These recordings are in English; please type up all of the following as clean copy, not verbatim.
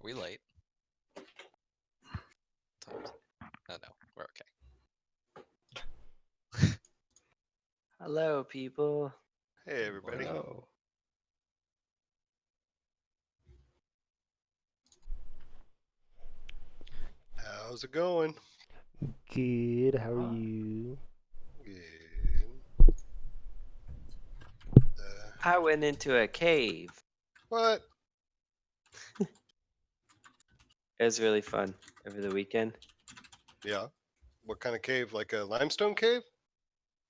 We late? Oh no, we're okay. Hello, people. Hey, everybody. Hello. How's it going? Good. How are you? Good. I went into a cave. What? It was really fun over the weekend. Yeah. What kind of cave? Like a limestone cave?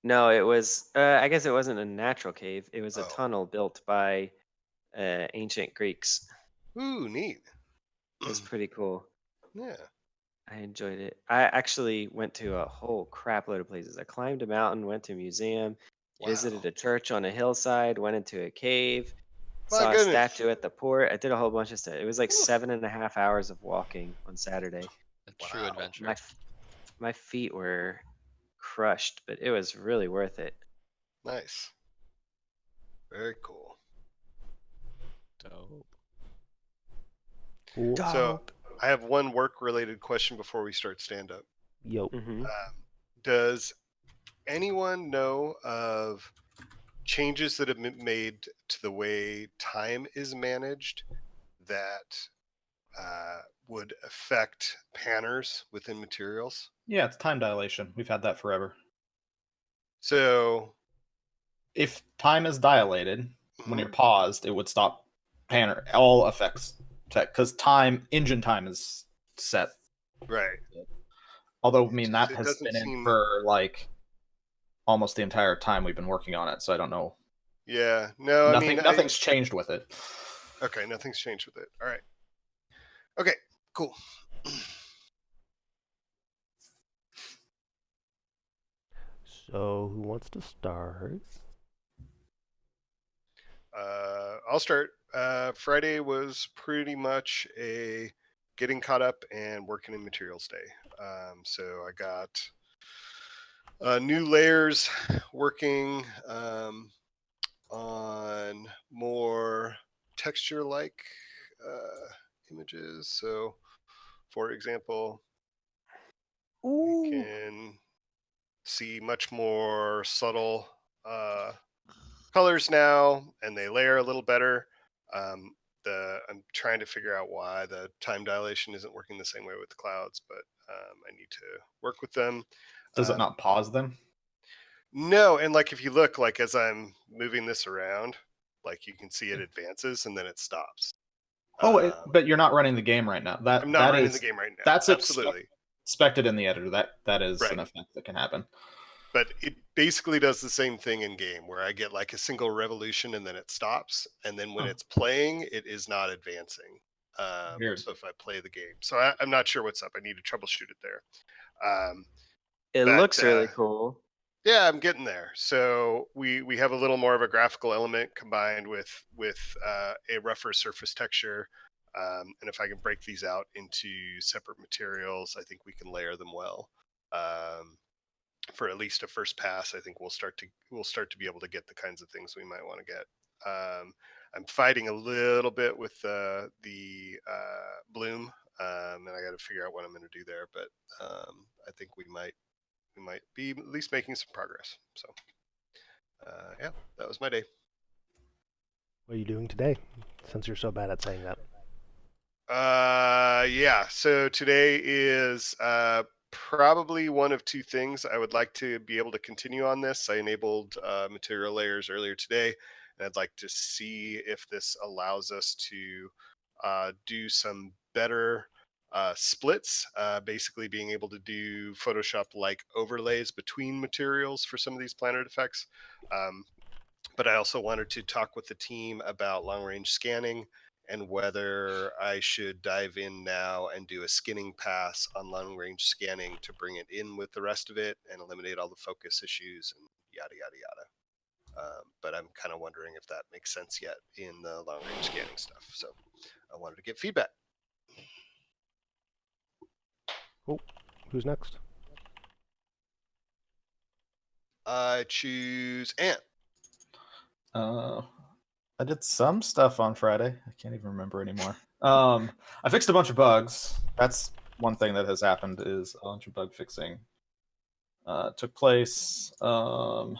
No, it was. I guess it wasn't a natural cave. It was a Oh. tunnel built by ancient Greeks. Ooh, neat. It was pretty cool. Yeah. I enjoyed it. I actually went to a whole crap load of places. I climbed a mountain, went to a museum, Wow. visited a church on a hillside, went into a cave, My saw a goodness. statue at the port. I did a whole bunch of stuff. It was like 7.5 hours of walking on Saturday. A true Wow. adventure. My feet were crushed, but it was really worth it. Nice. Very cool. Dope. Cool. So I have one work-related question before we start stand-up. Yo. Mm-hmm. Does anyone know of changes that have been made to the way time is managed that would affect panners within materials? Yeah, it's time dilation. We've had that forever. So If time is dilated, when you're paused, it would stop panner. All effects check because engine time is set. right. Although, I mean, that It has doesn't been in seem- for like almost the entire time we've been working on it. So I don't know. Yeah. No, I mean, Nothing's changed with it. Okay, nothing's changed with it. All right. Okay, cool. So, who wants to start? I'll start. Friday was pretty much a getting caught up and working in materials day. So I got new layers working on more texture-like images. So, for example, Ooh. we can see much more subtle colors now, and they layer a little better. I'm trying to figure out why the time dilation isn't working the same way with the clouds, but I need to work with them. Does it not pause them? No, and like if you look, like as I'm moving this around, like you can see it advances and then it stops. But you're not running the game right now. I'm not running the game right now. That's absolutely expected in the editor. That is Right. an effect that can happen. But it basically does the same thing in game, where I get like a single revolution and then it stops, and then when it's playing, it is not advancing. Weird. So if I play the game, so I'm not sure what's up. I need to troubleshoot it there. It but, looks really cool. Yeah, I'm getting there. So we have a little more of a graphical element combined with a rougher surface texture. And if I can break these out into separate materials, I think we can layer them well. For at least a first pass, I think we'll start to be able to get the kinds of things we might want to get. I'm fighting a little bit with the bloom, and I got to figure out what I'm going to do there. But I think we might be at least making some progress. So yeah, that was my day. What are you doing today, since you're so bad at saying that? Yeah, so today is probably one of two things. I would like to be able to continue on this. I enabled material layers earlier today, and I'd like to see if this allows us to do some better splits, basically being able to do Photoshop-like overlays between materials for some of these planet effects. But I also wanted to talk with the team about long-range scanning and whether I should dive in now and do a skinning pass on long-range scanning to bring it in with the rest of it and eliminate all the focus issues and yada, yada, yada. But I'm kind of wondering if that makes sense yet in the long-range scanning stuff. So I wanted to get feedback. Oh, who's next? I choose Ant. I did some stuff on Friday. I can't even remember anymore. I fixed a bunch of bugs. That's one thing that has happened, is a bunch of bug fixing took place. Bug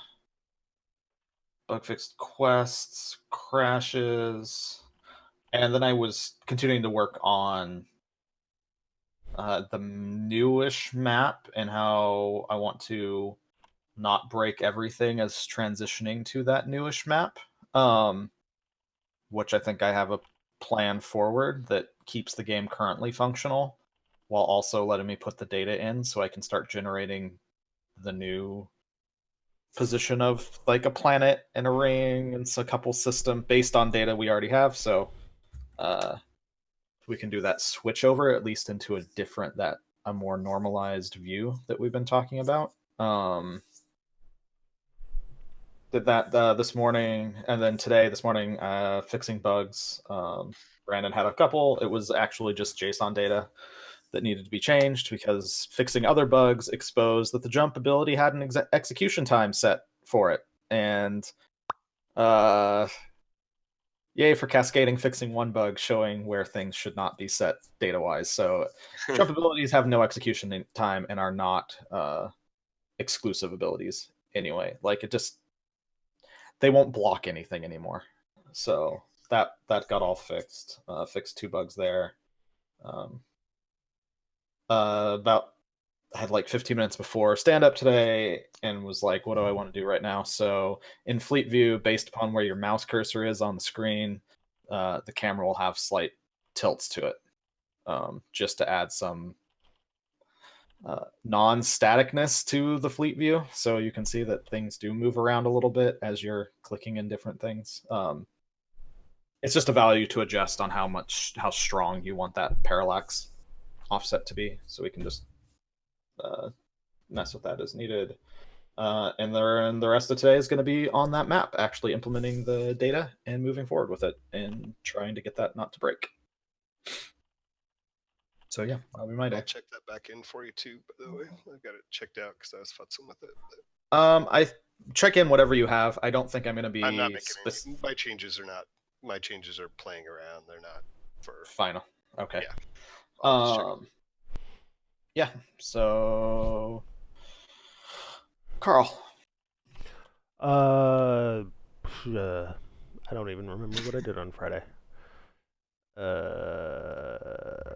fixed quests, crashes, and then I was continuing to work on the newish map and how I want to not break everything as transitioning to that newish map. Which I think I have a plan forward that keeps the game currently functional while also letting me put the data in so I can start generating the new position of like a planet and a ring and a couple system based on data we already have. So we can do that switch over at least into a more normalized view that we've been talking about. Did that this morning, and then this morning, fixing bugs. Brandon had a couple. It was actually just JSON data that needed to be changed because fixing other bugs exposed that the jump ability had an execution time set for it. And yay for cascading fixing one bug, showing where things should not be set data-wise. So jump abilities have no execution time and are not exclusive abilities anyway. Like, it just, they won't block anything anymore. So that got all fixed. Fixed 2 bugs there. I had like 15 minutes before stand up today and was like, what do I want to do right now? So in Fleet View, based upon where your mouse cursor is on the screen, the camera will have slight tilts to it, just to add some non-staticness to the Fleet View, so you can see that things do move around a little bit as you're clicking in different things. It's just a value to adjust on how strong you want that parallax offset to be, so we can just mess with that as needed. And the rest of today is going to be on that map, actually implementing the data and moving forward with it and trying to get that not to break. So yeah, that'll be my day. I'll check that back in for you too, by the way. I got it checked out because I was futzing with it. I check in whatever you have. I don't think I'm going to be. I'm not making any. My changes are playing around. They're not. for. Final. Okay. Yeah. I'll just check. Yeah. So, Carl. I don't even remember what I did on Friday.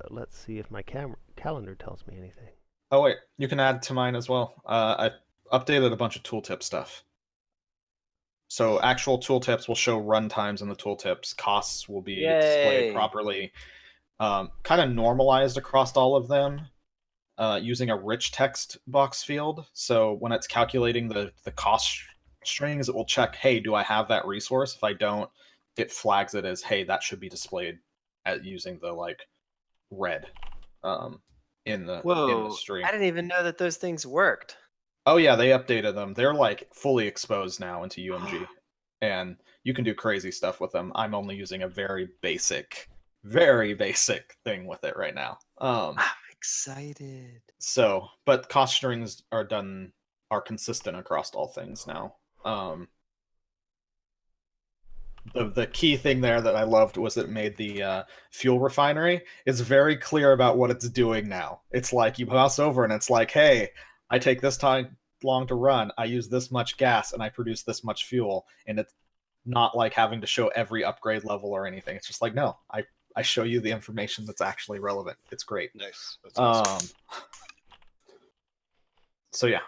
Let's see if my calendar tells me anything. Oh wait, you can add to mine as well. I updated a bunch of tooltip stuff. So actual tooltips will show run times in the tooltips. Costs will be displayed Yay. properly. Kind of normalized across all of them using a rich text box field. So when it's calculating the cost strings, it will check, hey, do I have that resource? If I don't, it flags it as, hey, that should be displayed at using the like red in the string. I didn't even know that those things worked. Oh yeah, they updated them. They're like fully exposed now into UMG, and you can do crazy stuff with them. I'm only using a very basic thing with it right now. I'm excited. So, but cost strings are consistent across all things now. The key thing there that I loved was it made the fuel refinery. It's very clear about what it's doing now. It's like you mouse over and it's like, hey, I take this time long to run, I use this much gas, and I produce this much fuel. And it's not like having to show every upgrade level or anything. It's just like, no, I show you the information that's actually relevant. It's great. Nice. That's awesome. So yeah.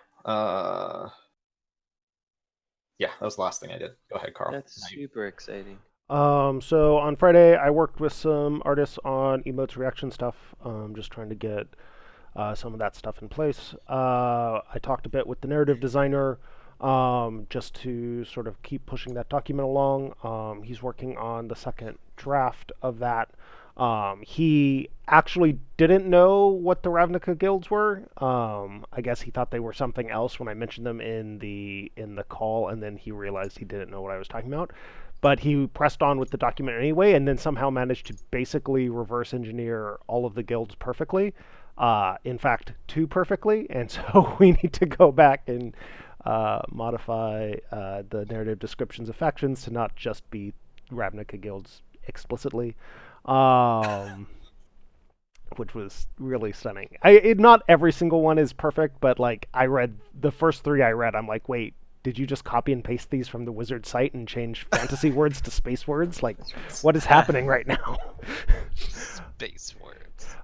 Yeah, that was the last thing I did. Go ahead, Carl. That's super exciting. So on Friday, I worked with some artists on emotes reaction stuff. Just trying to get some of that stuff in place. I talked a bit with the narrative designer, just to sort of keep pushing that document along. He's working on the second draft of that. He actually didn't know what the Ravnica guilds were. I guess he thought they were something else when I mentioned them in the call, and then he realized he didn't know what I was talking about. But he pressed on with the document anyway, and then somehow managed to basically reverse engineer all of the guilds perfectly. In fact, too perfectly, and so we need to go back and modify the narrative descriptions of factions to not just be Ravnica guilds explicitly. Which was really stunning. Not every single one is perfect, but like I read the first 3 I read, I'm like, wait, did you just copy and paste these from the wizard site and change fantasy words to space words? Like, what is happening right now? Space words.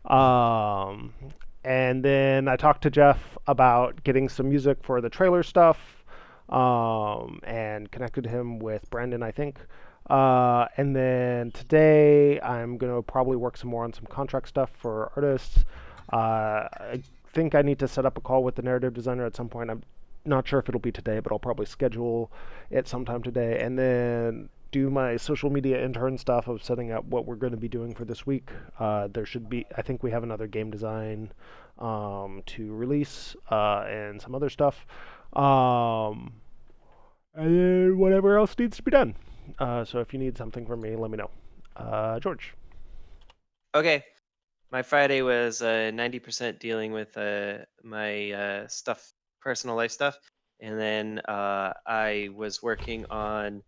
And then I talked to Jeff about getting some music for the trailer stuff, and connected him with Brandon, I think. And then today I'm going to probably work some more on some contract stuff for artists. I think I need to set up a call with the narrative designer at some point. I'm not sure if it'll be today, but I'll probably schedule it sometime today. And then do my social media intern stuff of setting up what we're going to be doing for this week. There should be, I think we have another game design to release, and some other stuff. And then whatever else needs to be done. So if you need something from me, let me know. George. Okay. My Friday was 90% dealing with my stuff, personal life stuff. And then I was working on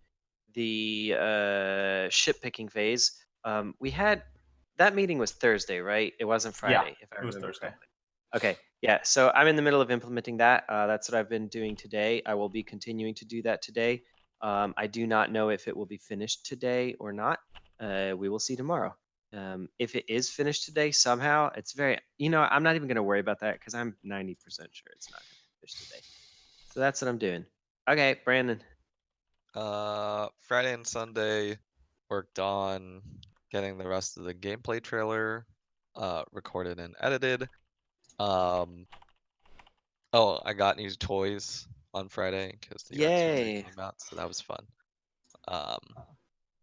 the ship picking phase. We had that meeting was Thursday, right? It wasn't Friday, if I it was remember Thursday. correctly. Okay, yeah. So I'm in the middle of implementing that. That's what I've been doing today. I will be continuing to do that today. I do not know if it will be finished today or not. We will see tomorrow. If it is finished today somehow, it's very, I'm not even going to worry about that because I'm 90% sure it's not going to be finished today. So that's what I'm doing. Okay, Brandon. Friday and Sunday worked on getting the rest of the gameplay trailer recorded and edited. Oh, I got new toys on Friday because the UX Yay. came out, so that was fun.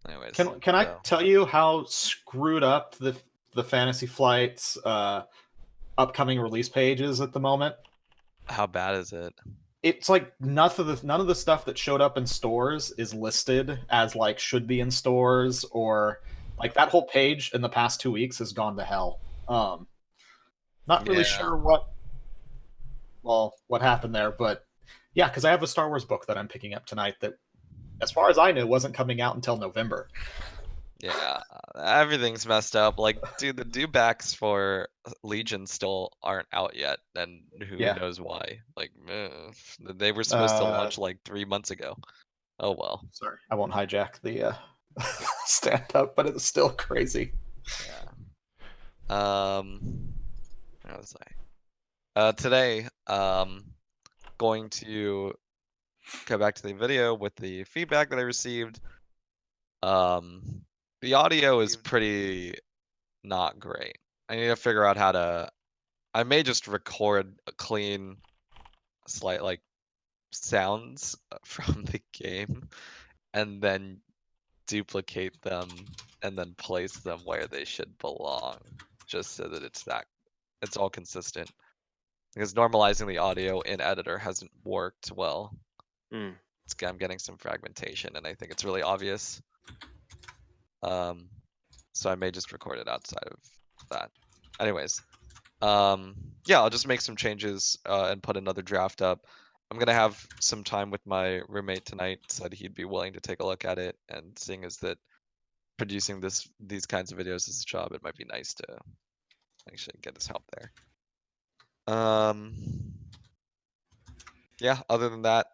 Anyways, Can I tell you how screwed up the Fantasy Flight's upcoming release page is at the moment? how bad is it? It's like none of the stuff that showed up in stores is listed as like should be in stores, or like that whole page in the past 2 weeks has gone to hell. Not really Yeah. sure what happened there, but yeah, because I have a Star Wars book that I'm picking up tonight that, as far as I knew, wasn't coming out until November. Yeah, everything's messed up. Like, dude, the dewbacks for Legion still aren't out yet, and who Yeah. knows why. Like, they were supposed to launch like 3 months ago. Oh well. Sorry, I won't hijack the stand up, but it's still crazy. Yeah. What was I? Today, going to go back to the video with the feedback that I received. The audio is pretty not great. I need to figure out how to. I may just record a clean, slight like sounds from the game, and then duplicate them, and then place them where they should belong, just so that it's all consistent. Because normalizing the audio in editor hasn't worked well. Mm. I'm getting some fragmentation, and I think it's really obvious. So I may just record it outside of that. Anyways, yeah, I'll just make some changes and put another draft up. I'm gonna have some time with my roommate tonight. Said he'd be willing to take a look at it, and seeing as that producing these kinds of videos is a job, it might be nice to actually get his help there. Yeah, other than that,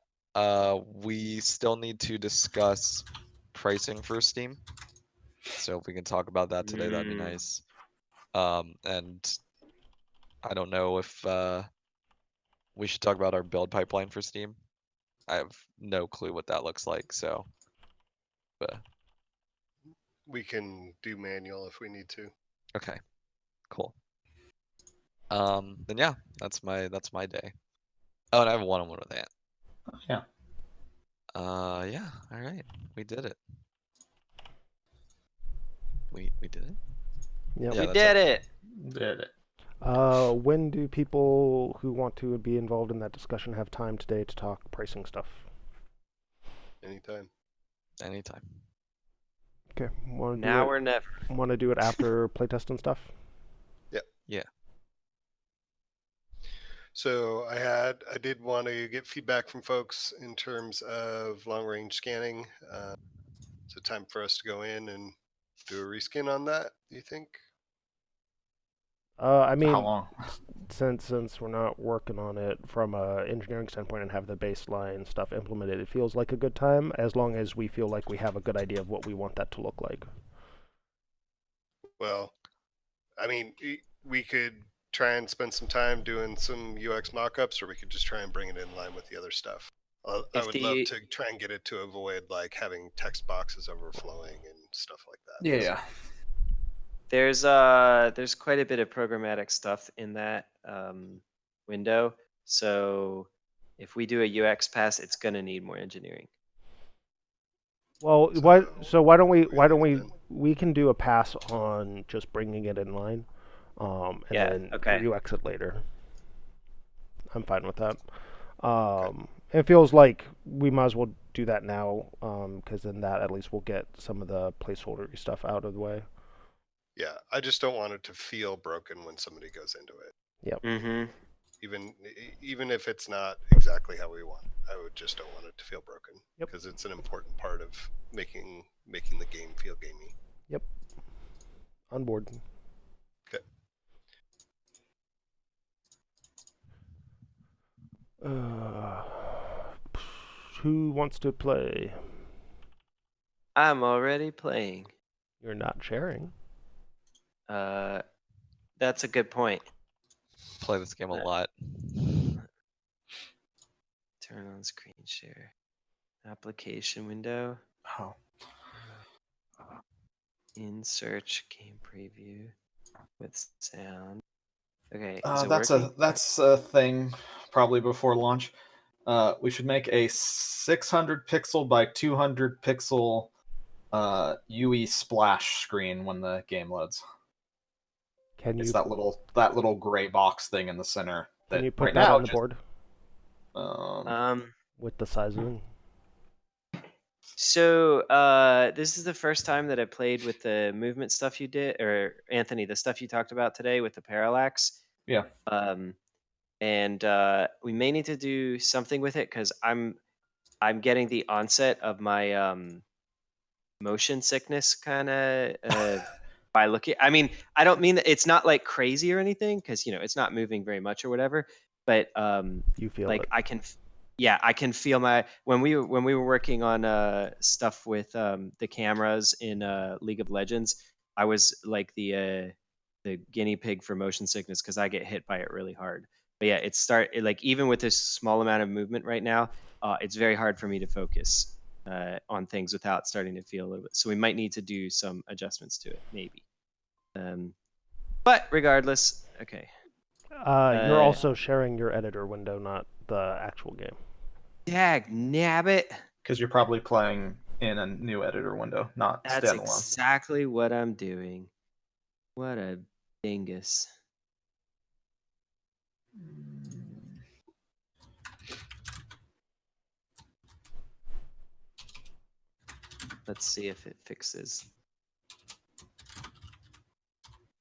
we still need to discuss pricing for Steam. So if we can talk about that today, that'd be nice. And I don't know if we should talk about our build pipeline for Steam. I have no clue what that looks like, so but We can do manual if we need to. okay. Cool. Then yeah, that's my day. Oh, and I have a one-on-one with Ant. Yeah. Yeah, all right. We did it. We did it? Yep. Yeah, We that's did it. it. Did it. When do people who want to be involved in that discussion have time today to talk pricing stuff? Anytime. Anytime. Okay. Now or never. Want to do it after playtest and stuff? Yeah. So I did want to get feedback from folks in terms of long range scanning. So time for us to go in and do a reskin on that, do you think? I mean, How long? since we're not working on it from a engineering standpoint and have the baseline stuff implemented, it feels like a good time, as long as we feel like we have a good idea of what we want that to look like. Well, I mean, we could try and spend some time doing some UX mockups, or we could just try and bring it in line with the other stuff. I If would love to try and get it to avoid like having text boxes overflowing and stuff like that. Yeah. There's quite a bit of programmatic stuff in that window. So if we do a UX pass, it's gonna need more engineering. Well, So why don't then? we can do a pass on just bringing it in line, and Yeah, then okay. UX it later. I'm fine with that. It feels like we might as well do that now, because then that at least will get some of the placeholder stuff out of the way. Yeah, I just don't want it to feel broken when somebody goes into it. Yep. Mm-hmm. Even if it's not exactly how we want, I would just don't want it to feel broken. Yep. Because it's an important part of making the game feel gamey. Yep. On board. Okay. Who wants to play? I'm already playing. You're not sharing. That's a good point. Play this game a lot. Turn on screen share. Application window. Oh. In search game preview with sound. Okay. That's a thing probably before launch. We should make a 600 pixel by 200 pixel UE splash screen when the game loads. It's that little gray box thing in the center. Can you put right that now on the board with the sizing? So this is the first time that I played with the movement stuff you did, or Anthony, the stuff you talked about today with the parallax. Yeah. And we may need to do something with it because I'm getting the onset of my motion sickness kind of by looking. I mean, I don't mean that it's not like crazy or anything, because it's not moving very much or whatever. But You feel like it. I can feel my when we were working on stuff with the cameras in League of Legends. I was like the guinea pig for motion sickness because I get hit by it really hard. But yeah, like even with this small amount of movement right now, it's very hard for me to focus on things without starting to feel a little bit. So we might need to do some adjustments to it, maybe. But regardless, okay. You're also sharing your editor window, not the actual game. Dag nabbit. Because you're probably playing in a new editor window, not That's standalone. exactly what I'm doing. What a dingus. Let's see if it fixes.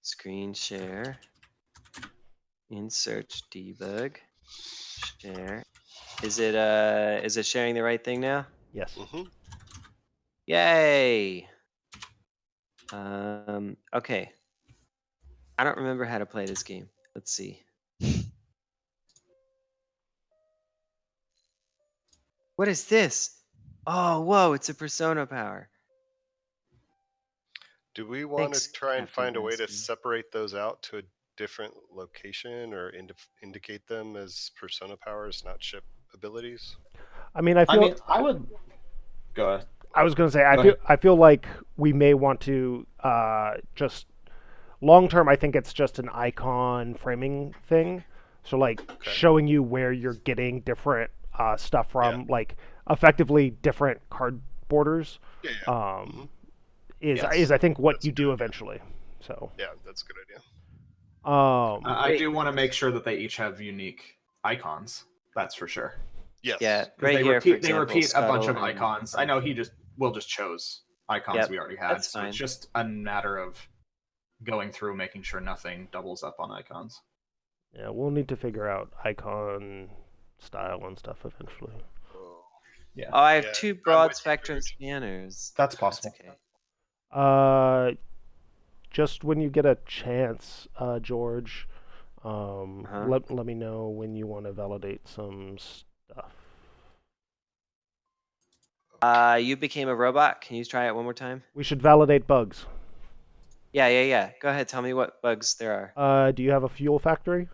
Screen share. Insert debug. Share. Is it sharing the right thing now? Yes. Mm-hmm. Yay. Okay. I don't remember how to play this game. Let's see. What is this? Oh, whoa, it's a persona power. Do we want to Thanks, try and Captain find a way to Aspen. separate those out to a different location or indicate them as persona powers, not ship abilities? I mean, I would go ahead. I was going to say, Go ahead. I feel like we may want to just long term. I think it's just an icon framing thing. So like showing you where you're getting different stuff from, like effectively different card borders. Yeah. Is I think what That's you a do good eventually. So Yeah, that's a good idea. I do want to make sure that they each have unique icons. That's for sure. Yes. Yeah, Because right they here, for repeat example, a bunch Scuttle of and icons. I know Will just chose icons Yep, we already had, that's so fine. it's just a matter of going through making sure nothing doubles up on icons. yeah, we'll need to figure out icon style and stuff eventually. Yeah. Oh, I have Yeah, two I'm broad with you, spectrum George. scanners. That's possible. Okay. Just when you get a chance, George, Uh-huh. let me know when you want to validate some stuff. You became a robot. Can you try it one more time? We should validate bugs. Yeah. Go ahead. Tell me what bugs there are. Do you have a fuel factory?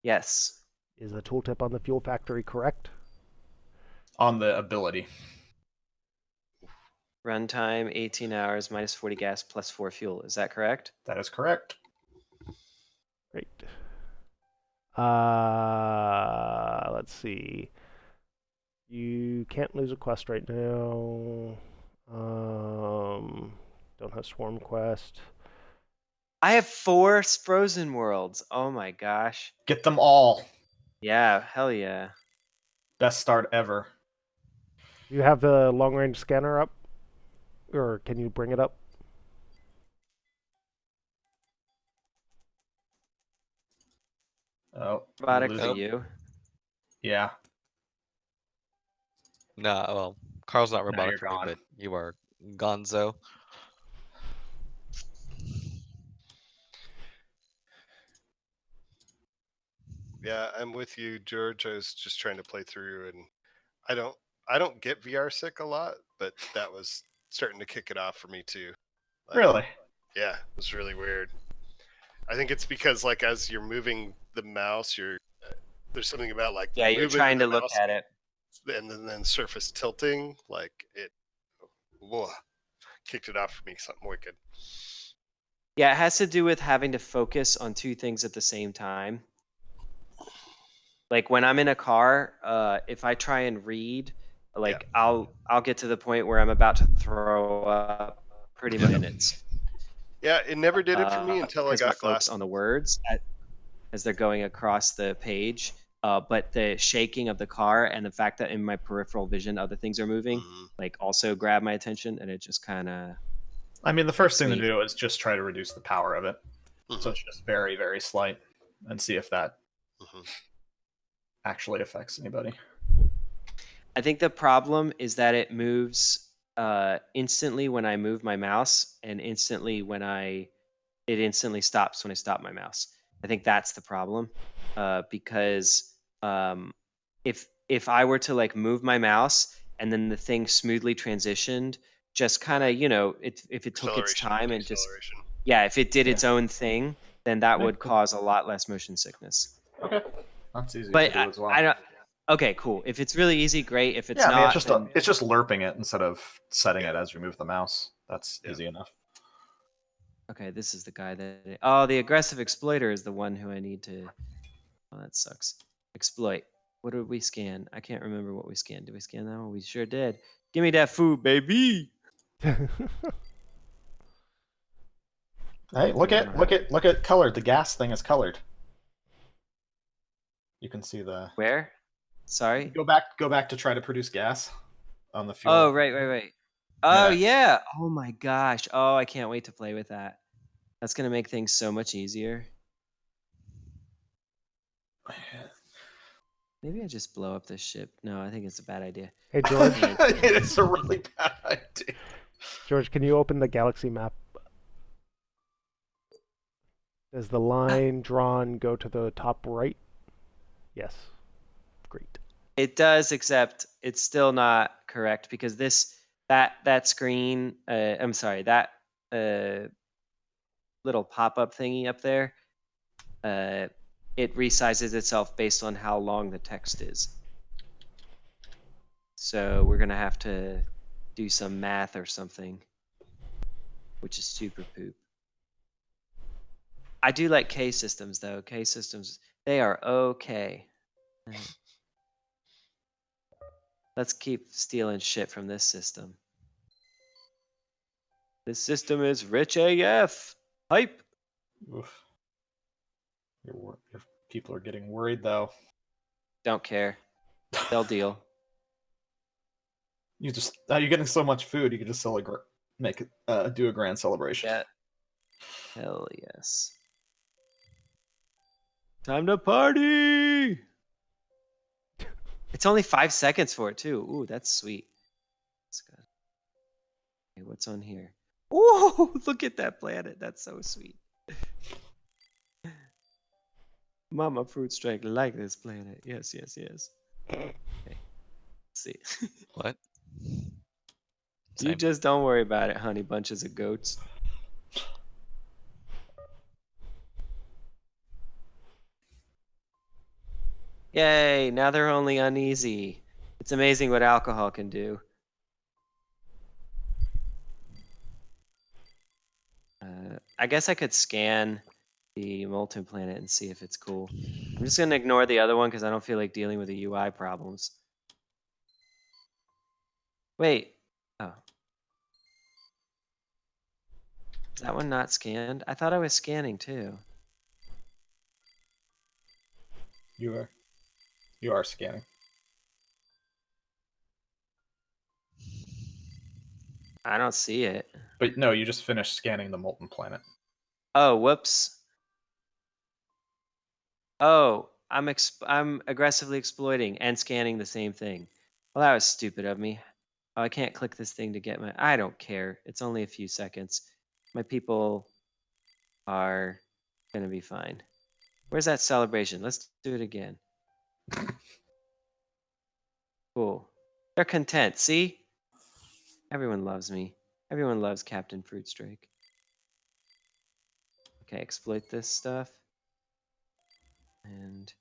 Yes. Is the tooltip on the fuel factory correct? On the ability. Runtime 18 hours minus 40 gas plus 4 fuel. Is that correct? That is correct. Great. Let's see. You can't lose a quest right now. Don't have Swarm Quest. I have 4 frozen worlds. Oh my gosh. Get them all. Yeah, hell yeah. Best start ever. Do you have the long range scanner up? Or can you bring it up? Oh, Robotic lose for it. you. Yeah. No, well, Carl's not Now robotic you're for me, gone. but you are gonzo. Yeah, I'm with you, George. I was just trying to play through, and I don't get VR sick a lot, but that was starting to kick it off for me too. Like, Really? Yeah, it was really weird. I think it's because like as you're moving the mouse, there's something about like Yeah, you're movement trying of to the look mouse at it. and then surface tilting, like it whoa, kicked it off for me. Something wicked. Yeah, it has to do with having to focus on 2 things at the same time. Like when I'm in a car, if I try and read, like I'll get to the point where I'm about to throw up pretty much minutes. Yeah, it never did it for me until I because my got focus glasses. on the words as they're going across the page. But the shaking of the car and the fact that in my peripheral vision other things are moving, like also grab my attention, and it just kind of. I mean, the first thing to me- do is just try to reduce the power of it. So it's just very, very slight and see if that actually affects anybody. I think the problem is that it moves instantly when I move my mouse, and instantly when it instantly stops when I stop my mouse. I think that's the problem, because if I were to like move my mouse and then the thing smoothly transitioned, just kind of if it took its Acceleration, time and just deceleration. if it did Yeah. its own thing, then that Yeah. would cause a lot less motion sickness. Okay, that's easy But to do as well. I don't. Okay, cool. If it's really easy, great. If it's Yeah, I mean, not, then it's just lerping it instead of setting Yeah. it as you move the mouse. That's Yeah. easy enough. okay. This is the guy that. Oh, the aggressive exploiter is the one who I need to. Oh, that sucks. Exploit. What did we scan? I can't remember what we scanned. Did we scan that one? We sure did. Give me that food, baby. Hey, look at colored. The gas thing is colored. You can see the. Where? Sorry. Go back to try to produce gas on the fuel. Oh, right. Oh, yeah. Oh my gosh. Oh, I can't wait to play with that. That's gonna make things so much easier. Maybe I just blow up this ship. No, I think it's a bad idea. Hey, George. It's a really bad idea. George, can you open the galaxy map? Does the line drawn go to the top right? Yes. Great. It does, except it's still not correct because that screen. I'm sorry, that little pop-up thingy up there. It resizes itself based on how long the text is. So we're gonna have to do some math or something, which is super poop. I do like K systems though. K systems, they are okay. Let's keep stealing shit from this system. This system is rich AF. Hype. Oof. Your people are getting worried though. Don't care. They'll deal. You're getting so much food. You could just do a grand celebration. Yeah. Hell yes. Time to party. It's only 5 seconds for it too. Ooh, that's sweet. That's good. Okay, what's on here? Ooh, look at that planet. That's so sweet. Mama Fruit Strike like this planet. Yes. Okay. Let's see. What? You Same. just don't worry about it, honey bunches of goats. Yay, now they're only uneasy. It's amazing what alcohol can do. I guess I could scan the molten planet and see if it's cool. I'm just gonna ignore the other one because I don't feel like dealing with the UI problems. Wait. Oh. Is that one not scanned? I thought I was scanning too. You are scanning. I don't see it. But no, you just finished scanning the molten planet. Oh, whoops. Oh, I'm aggressively exploiting and scanning the same thing. Well, that was stupid of me. Oh, I can't click this thing to get my. I don't care. It's only a few seconds. My people are gonna be fine. Where's that celebration? Let's do it again. Cool. They're content. See? Everyone loves me. Everyone loves Captain Fruitstrike. Okay, exploit this stuff. And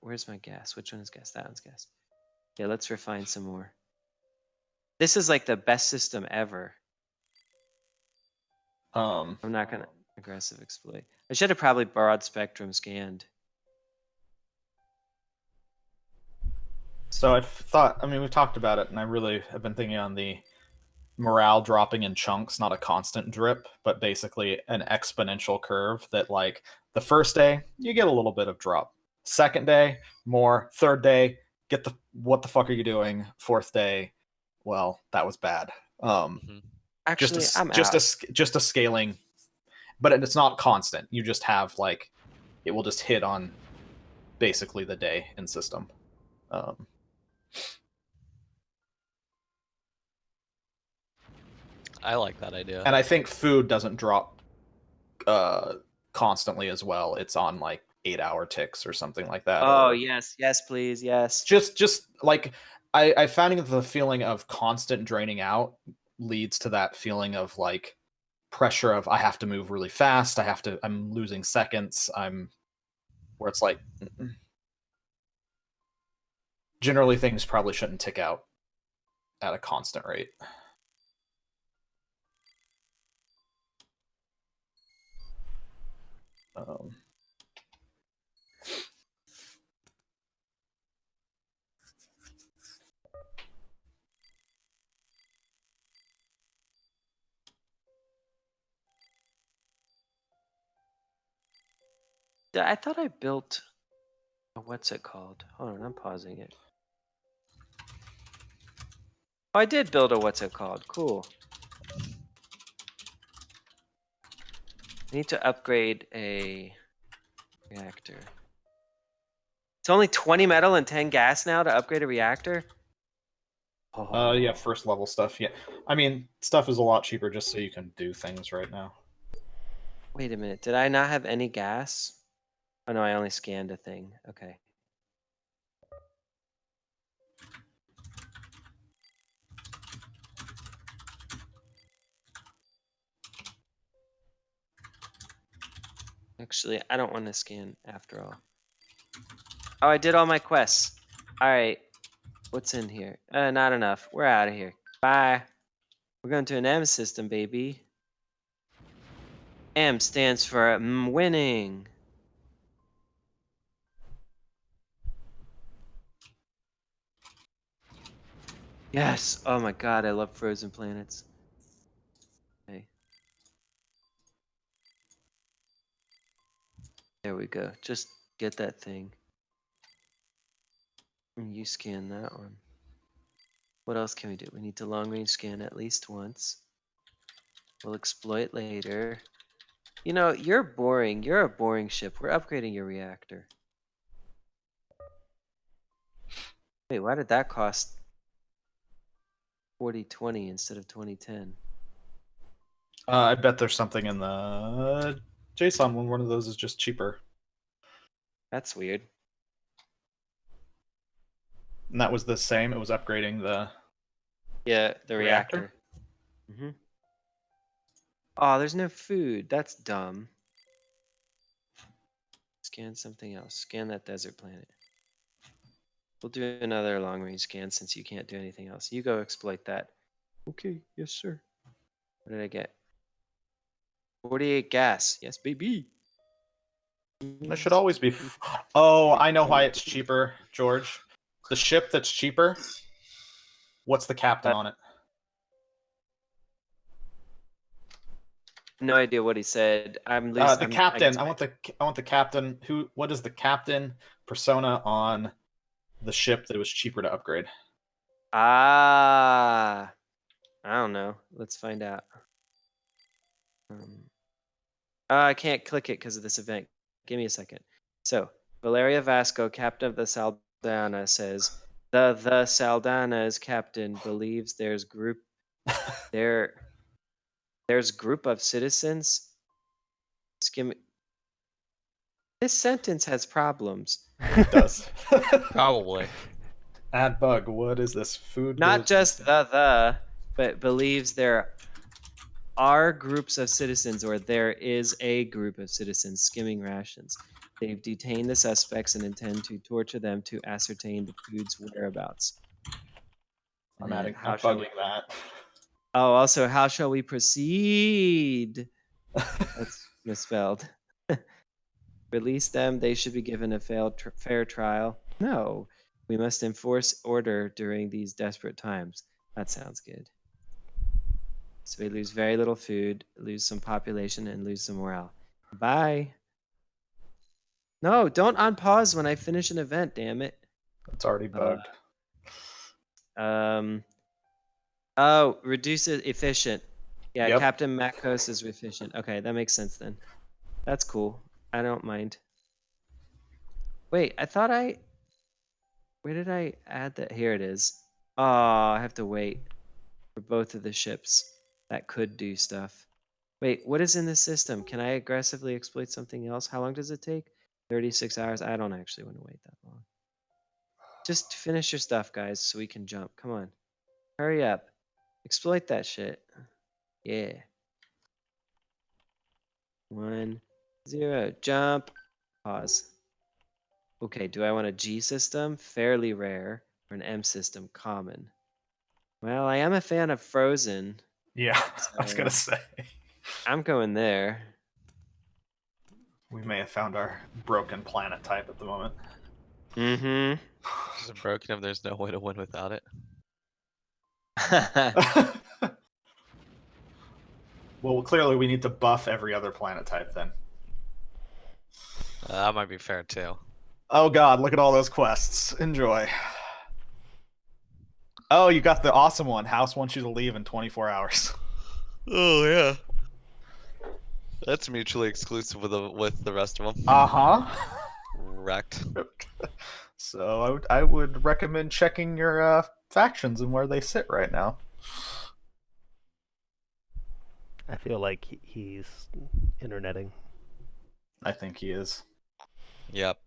where's my gas? Which one is gas? That one's gas. Yeah, let's refine some more. This is like the best system ever. I'm not gonna aggressive exploit. I should have probably broad spectrum scanned. So we've talked about it, and I really have been thinking on the morale dropping in chunks, not a constant drip, but basically an exponential curve that, like, the first day, you get a little bit of drop. Second day, more. Third day, what the fuck are you doing? Fourth day, well, that was bad. Actually, I'm out. Just a scaling, but it's not constant. You just have, like, it will just hit on basically the day in system. I like that idea. And I think food doesn't drop constantly as well. It's on like 8-hour ticks or something like that. Oh, or yes, please, yes. just like I finding the feeling of constant draining out leads to that feeling of like pressure of I have to move really fast. I'm losing seconds. Where it's like generally things probably shouldn't tick out at a constant rate. I thought I built. What's it called? Hold on, I'm pausing it. Oh, I did build a what's it called? Cool. I need to upgrade a reactor. It's only 20 metal and 10 gas now to upgrade a reactor? Oh. Yeah, first level stuff. Yeah, I mean, stuff is a lot cheaper just so you can do things right now. Wait a minute. Did I not have any gas? Oh no, I only scanned a thing. Okay. Actually, I don't want to scan after all. Oh, I did all my quests. All right. What's in here? Not enough. We're out of here. Bye. We're going to an M system, baby. M stands for winning. Yes. Oh my god, I love frozen planets. Okay. There we go. Just get that thing. And you scan that one. What else can we do? We need to long range scan at least once. We'll exploit later. You know, you're boring. You're a boring ship. We're upgrading your reactor. Wait, why did that cost 4020 instead of 2010? I bet there's something in the JSON when one of those is just cheaper. That's weird. And that was the same. It was upgrading the The reactor? reactor. Oh, there's no food. That's dumb. Scan something else. Scan that desert planet. We'll do another long range scan since you can't do anything else. You go exploit that. Okay, yes, sir. What did I get? 48 gas. Yes, baby. There should always be. Oh, I know why it's cheaper, George. The ship that's cheaper. What's the captain on it? No idea what he said. I'm The losing. captain. I want the captain. What is the captain persona on the ship that was cheaper to upgrade? I don't know. Let's find out. I can't click it because of this event. Give me a second. So Valeria Vasco, captain of the Saldana, says the Saldana's captain believes there's group of citizens. This sentence has problems. It does. Probably. Add bug. What is this food? Not just but believes there are groups of citizens, or there is a group of citizens skimming rations. They've detained the suspects and intend to torture them to ascertain the food's whereabouts. I'm bugging that. Oh, also, how shall we proceed? That's misspelled. Release them. They should be given a fair trial. No, we must enforce order during these desperate times. That sounds good. So we lose very little food, lose some population, and lose some morale. Bye. No, don't unpause when I finish an event, damn it. It's already bugged. Oh, reduce it efficient. Yeah, Yep. Captain Makos is efficient. Okay, that makes sense then. That's cool. I don't mind. Wait, where did I add that? Here it is. Oh, I have to wait for both of the ships. that could do stuff. Wait, what is in this system? Can I aggressively exploit something else? How long does it take? 36 hours. I don't actually want to wait that long. Just finish your stuff, guys, so we can jump. Come on. Hurry up. Exploit that shit. Yeah. 1, 0. Jump. Pause. Okay, do I want a G system? Fairly rare. Or an M system? Common. Well, I am a fan of Frozen. Yeah, I was gonna So say I'm going there. we may have found our broken planet type at the moment. Mm-hmm. Is it broken if there's no way to win without it? Well, clearly we need to buff every other planet type then. That might be fair too. Oh god, look at all those quests. Enjoy. Oh, you got the awesome one. House wants you to leave in 24 hours. Oh yeah. That's mutually exclusive with the rest of them. Uh-huh. Wrecked. So I would recommend checking your factions and where they sit right now. I feel like he's interneting. I think he is. Yep.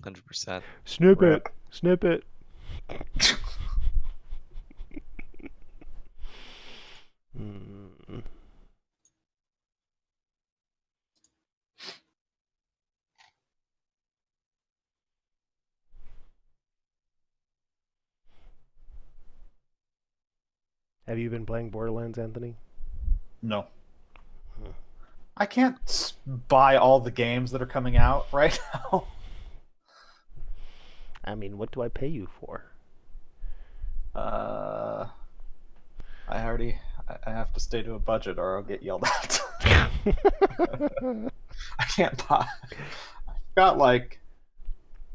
100%. Snip Rip. it. Snip it. Have you been playing Borderlands, Anthony? No. I can't buy all the games that are coming out right now. I mean, what do I pay you for? I have to stay to a budget or I'll get yelled at. I can't buy. I've got like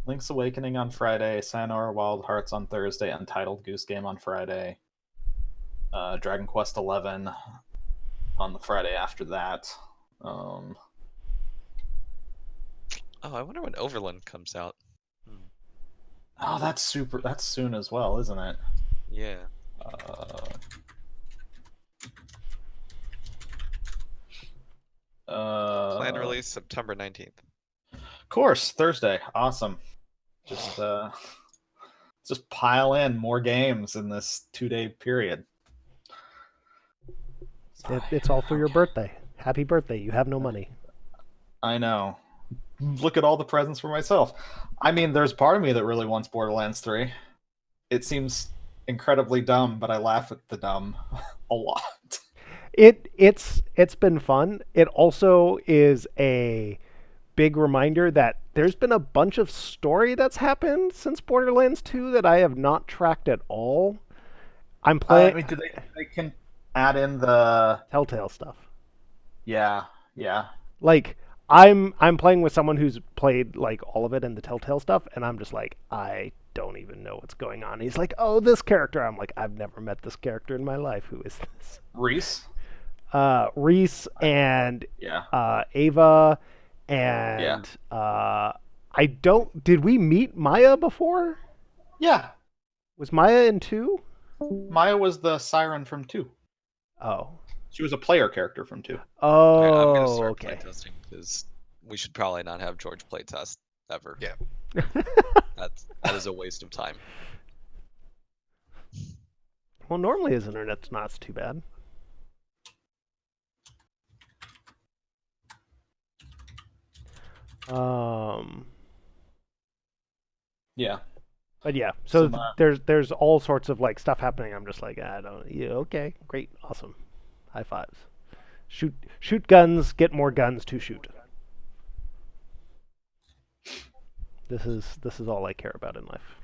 Link's Awakening on Friday, Sayonara Wild Hearts on Thursday, Untitled Goose Game on Friday, Dragon Quest 11 on the Friday after that. Oh, I wonder when Overland comes out. Oh, that's soon as well, isn't it? Yeah. Planned release September 19th. Of course, Thursday. Awesome. Just pile in more games in this 2-day period. It's all for your birthday. Happy birthday. You have no money. I know. Look at all the presents for myself. I mean, there's part of me that really wants Borderlands 3. It seems incredibly dumb, but I laugh at the dumb a lot. It's been fun. It also is a big reminder that there's been a bunch of story that's happened since Borderlands 2 that I have not tracked at all. I'm playing. I mean, they can add in the Telltale stuff. Yeah. Like I'm playing with someone who's played like all of it and the Telltale stuff, and I'm just like, I don't even know what's going on. He's like, oh, this character. I'm like, I've never met this character in my life. Who is this? Reese. Reese and Ava and I don't. Did we meet Maya before? Yeah. Was Maya in 2? Maya was the siren from 2. Oh. She was a player character from 2. Oh, Alright, I'm gonna start okay. playtesting because we should probably not have George playtest ever. Yeah. That is a waste of time. Well, normally his internet's not too bad. Yeah. But yeah, so So there's all sorts of like stuff happening. I'm just like, I don't. Yeah, okay, great, awesome, high fives. Shoot guns, get more guns to shoot. This is all I care about in life.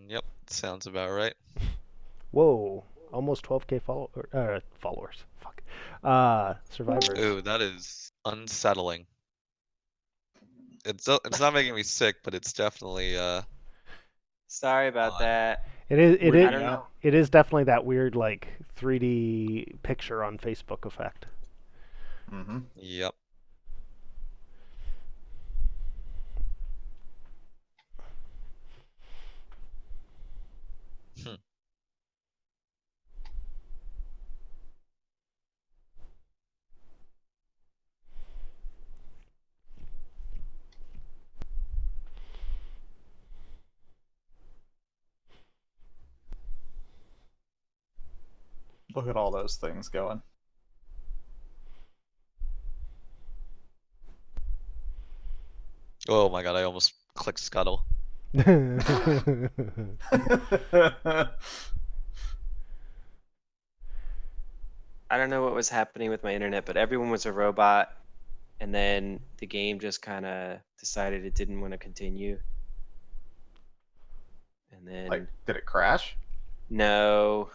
Yep, sounds about right. Whoa, almost 12K followers. Fuck. Survivors. Ooh, that is unsettling. It's not making me sick, but it's definitely Sorry about that. It is. I don't know. It is definitely that weird like 3D picture on Facebook effect. Mm-hmm. Yep. Look at all those things going. Oh my god, I almost clicked scuttle. I don't know what was happening with my internet, but everyone was a robot, and then the game just kind of decided it didn't want to continue. And then Like, did it crash? no,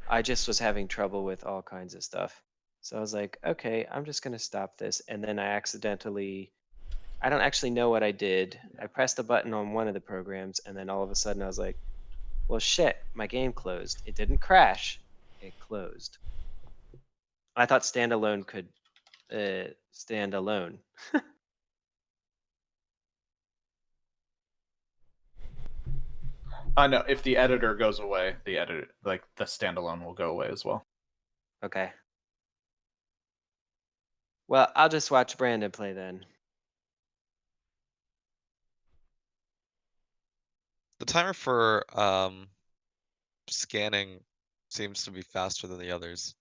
I just was having trouble with all kinds of stuff. So I was like, okay, I'm just gonna stop this. And then I don't actually know what I did. I pressed a button on one of the programs, and then all of a sudden I was like, well, shit, my game closed. It didn't crash, it closed. I thought standalone could stand alone. No, if the editor goes away, the standalone will go away as well. Okay. Well, I'll just watch Brandon play then. The timer for scanning seems to be faster than the others.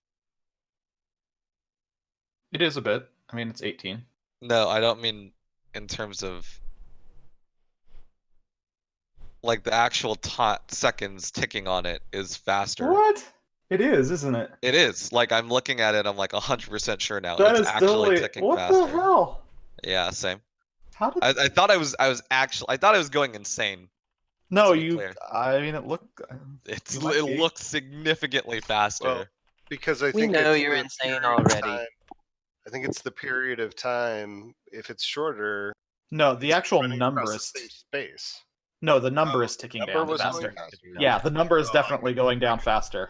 It is a bit. I mean, it's 18. No, I don't mean in terms of like the actual seconds ticking on it is faster. What? It is, isn't it? It is. Like I'm looking at it, I'm like 100% sure now. That It's is actually totally. ticking What faster. the hell? Yeah, same. How did? I thought I was going insane. No, to be you. clear. I mean, it looked. It You might be. looks significantly faster. Well, because I We think know it's you're the insane period of already. time- I think it's the period of time. If it's shorter, No, the it's actual running number across is. the same space. No, the number Oh, is ticking number down was faster. going faster? Yeah, the number is Oh, definitely going down faster.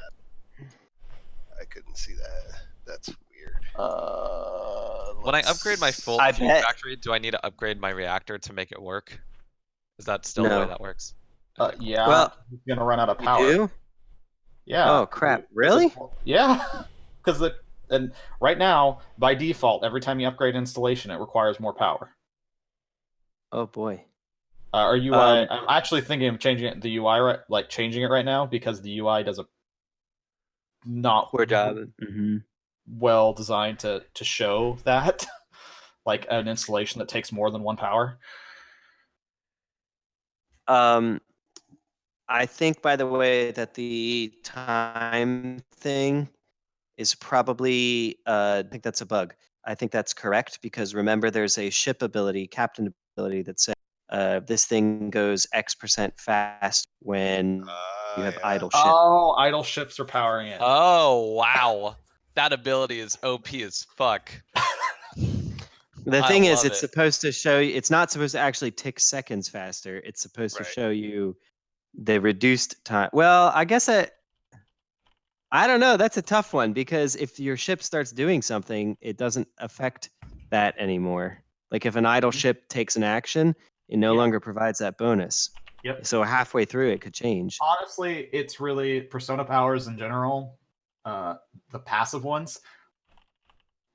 I couldn't see that. That's weird. When I upgrade my full I fuel bet- factory, do I need to upgrade my reactor to make it work? Is that still the way No. that works? Yeah. Well, you're gonna run out of You power. do? Yeah. Oh, crap. Really? Yeah. Because and right now, by default, every time you upgrade installation, it requires more power. Oh boy. Our UI. I'm actually thinking of changing it. The UI, changing it right now because the UI does a not Poor job. well designed to show that, like an installation that takes more than one power. I think, by the way, that the time thing is probably, I think that's a bug. I think that's correct because remember, there's a ship ability, captain ability that says this thing goes X% fast when you have idle ship. Oh, idle ships are powering it. Oh wow, that ability is OP as fuck. The I thing is, love it's it. supposed to show you, it's not supposed to actually tick seconds faster. It's supposed to Right. show you the reduced time. Well, I guess I don't know. That's a tough one because if your ship starts doing something, it doesn't affect that anymore. Like if an idle ship takes an action, it no Yeah. longer provides that bonus. Yep. So halfway through, it could change. Honestly, it's really persona powers in general. The passive ones,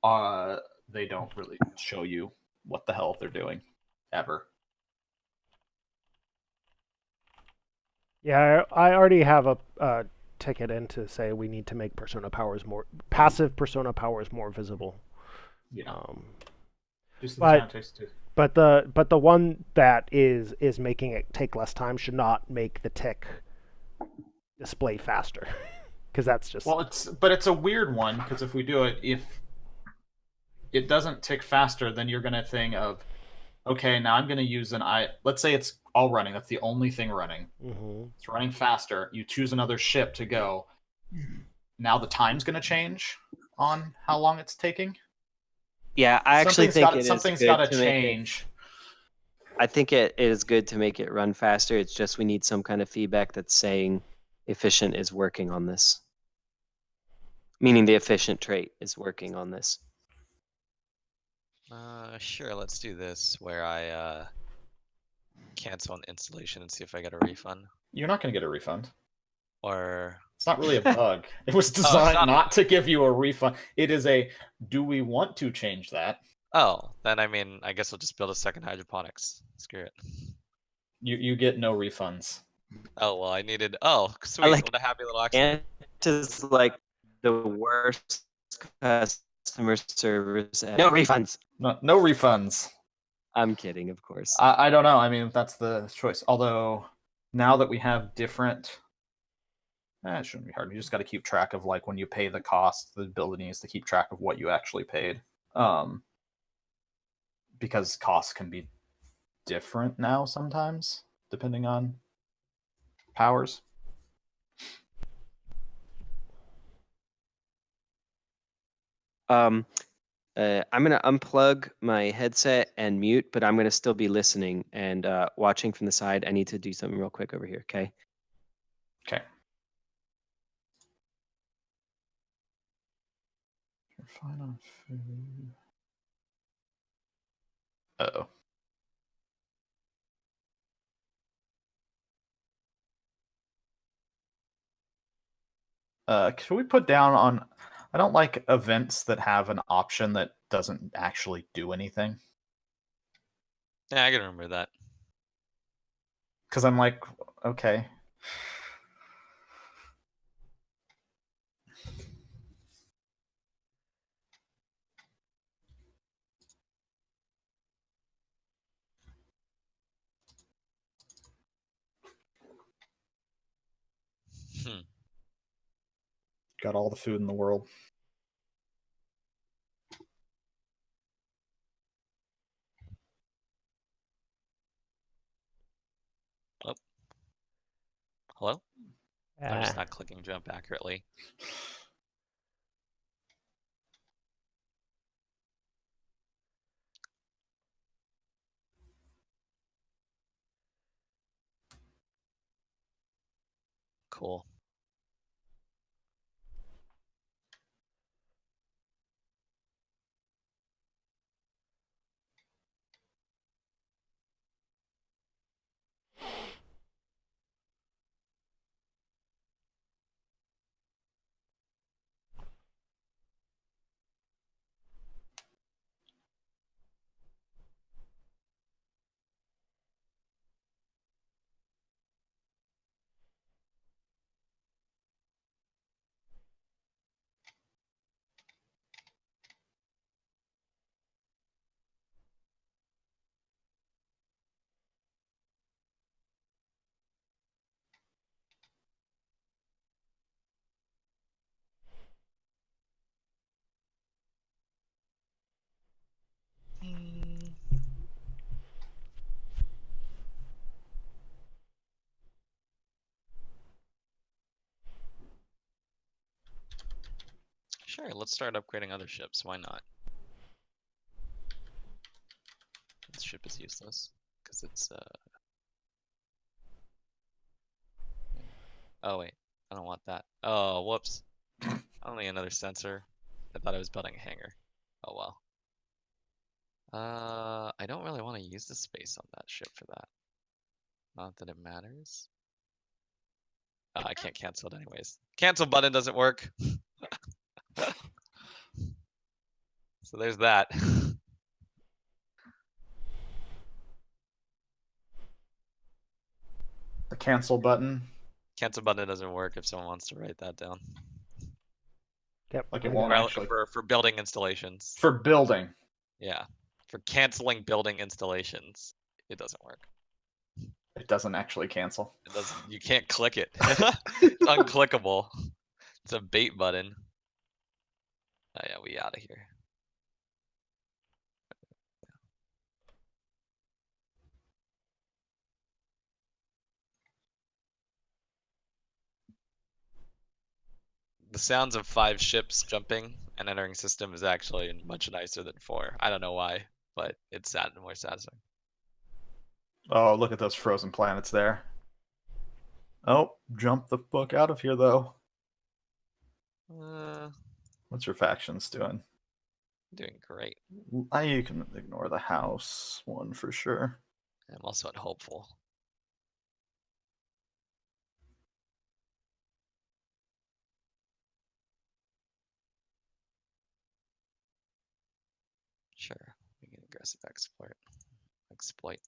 they don't really show you what the hell they're doing ever. Yeah, I already have a ticket in to say we need to make passive persona powers more visible. Yeah. But the one that is making it take less time should not make the tick display faster, because that's just it's a weird one because if we do it, if it doesn't tick faster, then you're gonna think of, okay, now I'm gonna use let's say it's all running. That's the only thing running. Mm-hmm. It's running faster. You choose another ship to go. Now the time's gonna change on how long it's taking. Yeah, I actually think something's got to change. I think it is good to make it run faster. It's just we need some kind of feedback that's saying efficient is working on this. Meaning the efficient trait is working on this. Sure, let's do this where I cancel an installation and see if I get a refund. You're not going to get a refund. Or it's not really a bug. It was designed not to give you a refund. It is do we want to change that? Oh, then I mean, I guess we'll just build a second hydroponics. Screw it. You get no refunds. Oh well, I needed. Oh, sweet! What a happy little accident. And just like the worst customer service. No refunds. No refunds. I'm kidding, of course. I don't know. I mean, that's the choice. Although now that we have different, it shouldn't be hard. You just got to keep track of like when you pay the cost. The ability is to keep track of what you actually paid, because costs can be different now sometimes depending on powers. I'm gonna unplug my headset and mute, but I'm gonna still be listening and watching from the side. I need to do something real quick over here. Okay. Okay. Fine on food. Uh-oh. Can we put down on? I don't like events that have an option that doesn't actually do anything. Yeah, I can remember that. Because I'm like, okay. Got all the food in the world. Oh. Hello? I'm just Ah, not clicking jump accurately. Cool. Sure, let's start upgrading other ships. Why not? This ship is useless because it's Oh wait, I don't want that. Oh, whoops. Only another sensor. I thought I was building a hangar. Oh well. I don't really want to use the space on that ship for that. Not that it matters. I can't cancel it anyways. Cancel button doesn't work. So there's that. The cancel button. Cancel button doesn't work if someone wants to write that down. yep. Like it I won't got it. actually. For building installations. For building. Yeah. For canceling building installations, it doesn't work. It doesn't actually cancel. It doesn't. You can't click it. It's unclickable. It's a bait button. Oh yeah, we out of here. The sounds of 5 ships jumping and entering system is actually much nicer than 4. I don't know why, but it's sad and more satisfying. Oh, look at those frozen planets there. Oh, jump the fuck out of here, though. What's your factions doing? Doing great. You can ignore the house one for sure. I'm also hopeful. Sure, we can aggressive exploit. Exploit.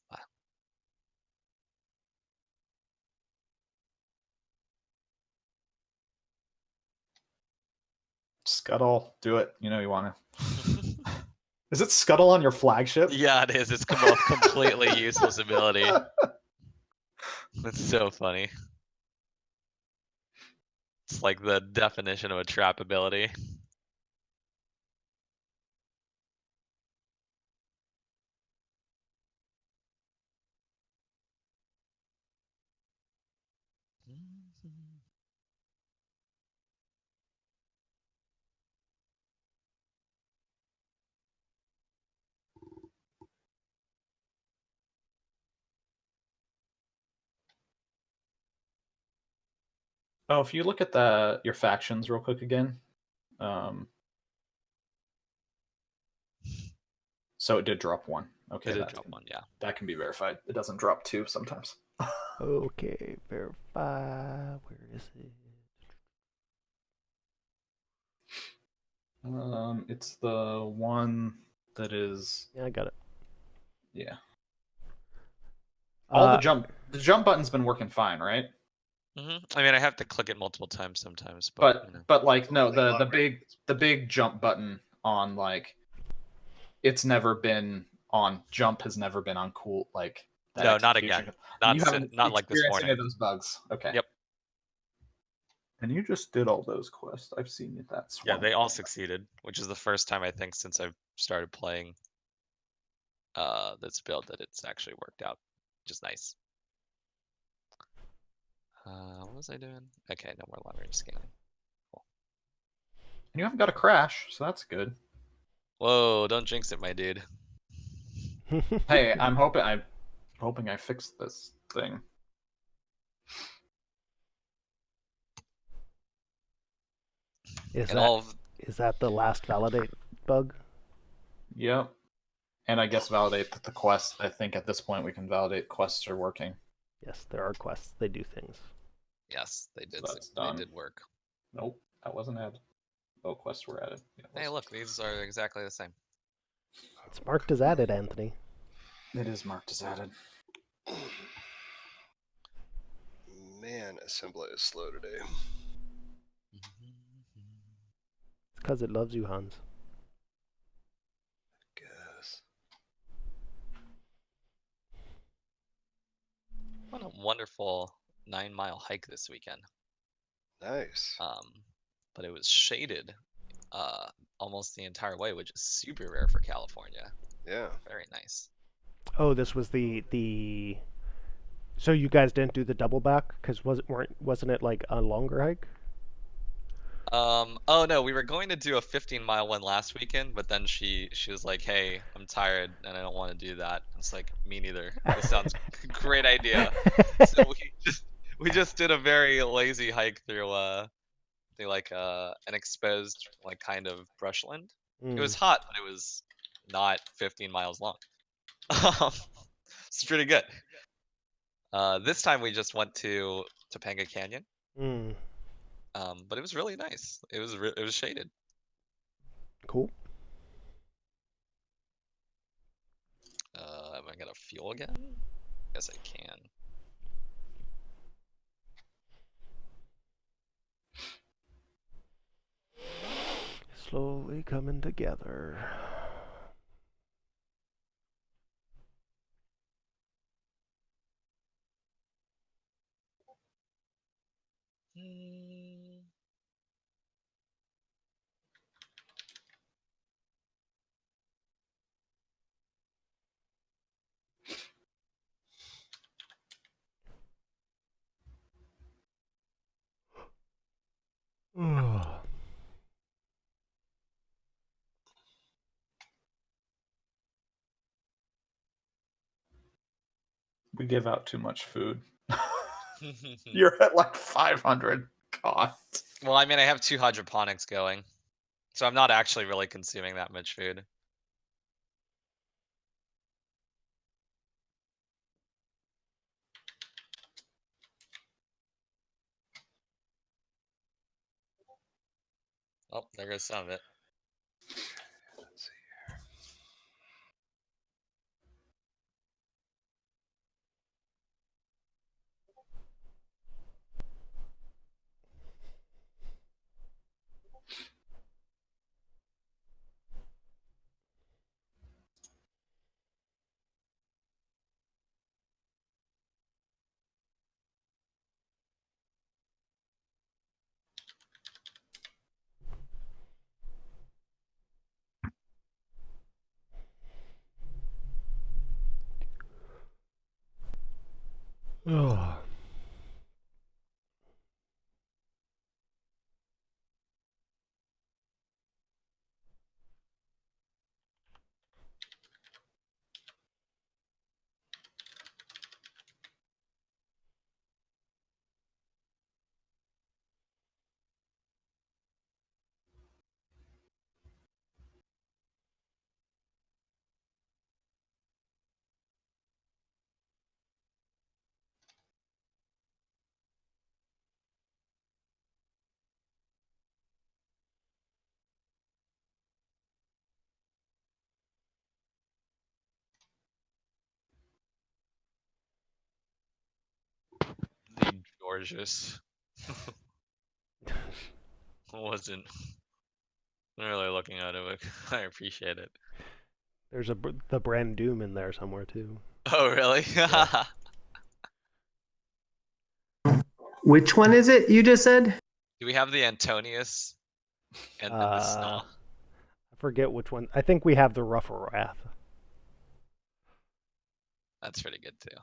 Scuttle, do it. You know you want to. Is it Scuttle on your flagship? Yeah, it is. It's a completely useless ability. That's so funny. It's like the definition of a trap ability. Oh, if you look at your factions real quick again. So it did drop 1. Okay, It did drop 1, yeah. That can be verified. It doesn't drop 2 sometimes. Okay, verify. Where is it? It's the one that is. Yeah, I got it. Yeah. All the jump button's been working fine, right? I mean, I have to click it multiple times sometimes, but you know. But like no, the big jump button on like it's never been on. Jump has never been on cool like that. No, not again. Not like this morning. Any of those bugs. Okay. Yep. And you just did all those quests. I've seen it. That's yeah, they all succeeded, which is the first time I think since I've started playing this build that it's actually worked out, which is nice. What was I doing? Okay, no more long range scanning. Cool. And you haven't got a crash, so that's good. Whoa! Don't jinx it, my dude. Hey, I'm hoping I fixed this thing. Is And that the last validate bug? Yep. And I guess validate the quests. I think at this point we can validate quests are working. Yes, there are quests. They do things. Yes, they did. They did work. Nope, that wasn't added. Oh, quests were added. Yeah, hey, look, these are exactly the same. It's marked as added, Anthony. It is marked as added. Man, assembly is slow today. It's because it loves you, Hans. Guess. What a wonderful 9-mile hike this weekend. Nice. But it was shaded almost the entire way, which is super rare for California. Yeah. Very nice. Oh, this was the. So you guys didn't do the double back because wasn't it like a longer hike? Oh no, we were going to do a 15-mile one last weekend, but then she was like, "Hey, I'm tired and I don't want to do that." It's like, me neither. This sounds great idea. So we just did a very lazy hike through like an exposed like kind of brushland. It was hot, but it was not 15 miles long. It's pretty good. This time we just went to Topanga Canyon. But it was really nice. It was shaded. Cool. Am I gonna fuel again? Guess I can. Slowly coming together. We give out too much food. You're at like 500. God. Well, I mean, I have 2 hydroponics going, so I'm not actually really consuming that much food. Oh, there goes some of it. Let's see here. Oh. The gorgeous. Wasn't really looking at it, but I appreciate it. There's the brand Doom in there somewhere too. Oh, really? Yeah. Which one is it you just said? Do we have the Antonius and then the Sna? I forget which one. I think we have the Rougher Wrath. That's pretty good too.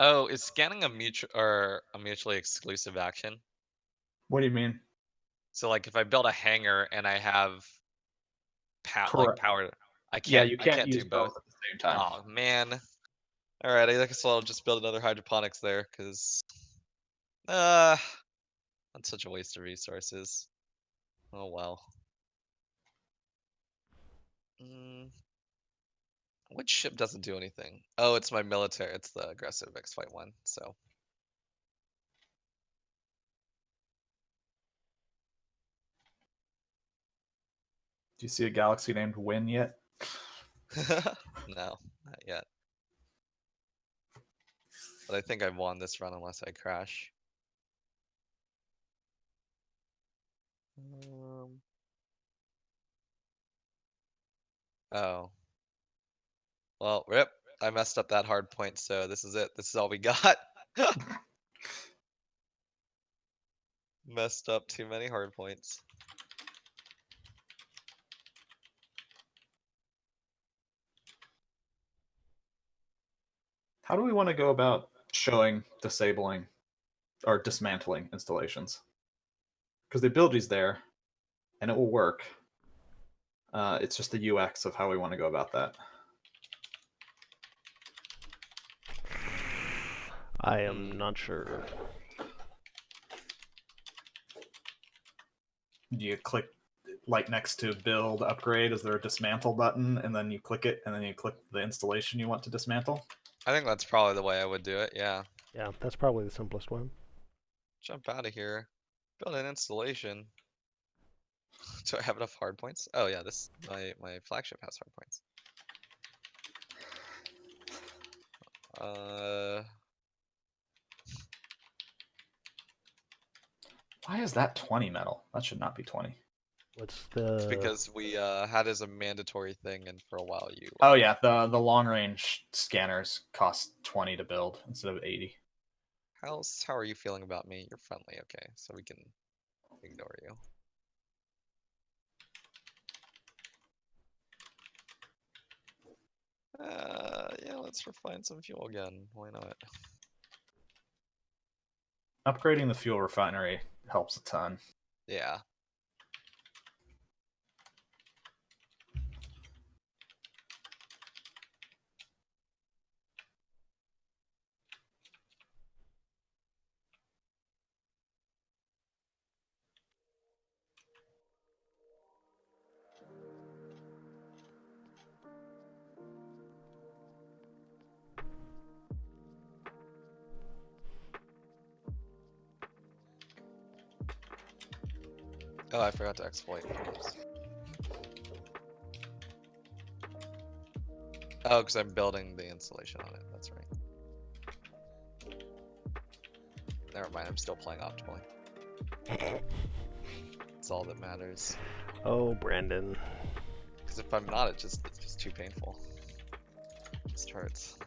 Oh, is scanning a mutually exclusive action? What do you mean? So like if I build a hangar and I have like Correct. power, Yeah, I you can't can't use do both. at the same time. Oh man. All right, I guess I'll just build another hydroponics there because that's such a waste of resources. Oh well. Which ship doesn't do anything? Oh, it's my military. It's the aggressive X-Fight one. So Do you see a galaxy named Win yet? no, not yet. But I think I've won this run unless I crash. Oh. Well, rip. I messed up that hard point, so this is it. This is all we got. Messed up too many hard points. How do we want to go about showing disabling or dismantling installations? Because the ability's there, and it will work. It's just the UX of how we want to go about that. I am not sure. Do you click like next to build upgrade? Is there a dismantle button, and then you click it, and then you click the installation you want to dismantle? I think that's probably the way I would do it. Yeah. Yeah, that's probably the simplest one. Jump out of here. Build an installation. Do I have enough hard points? Oh yeah, this my flagship has hard points. Why is that 20 metal? That should not be 20. What's the? Because we had as a mandatory thing, and for a while you. Oh yeah, the long range scanners cost 20 to build instead of 80. How are you feeling about me? You're friendly, okay? So we can ignore you. Yeah, let's refine some fuel again. Why not? Upgrading the fuel refinery helps a ton. Yeah. Oh, I forgot to exploit. Oops. Oh, because I'm building the installation on it. That's right. Never mind, I'm still playing optimally. That's all that matters. Oh, Brandon. Because if I'm not, it's just too painful. This hurts.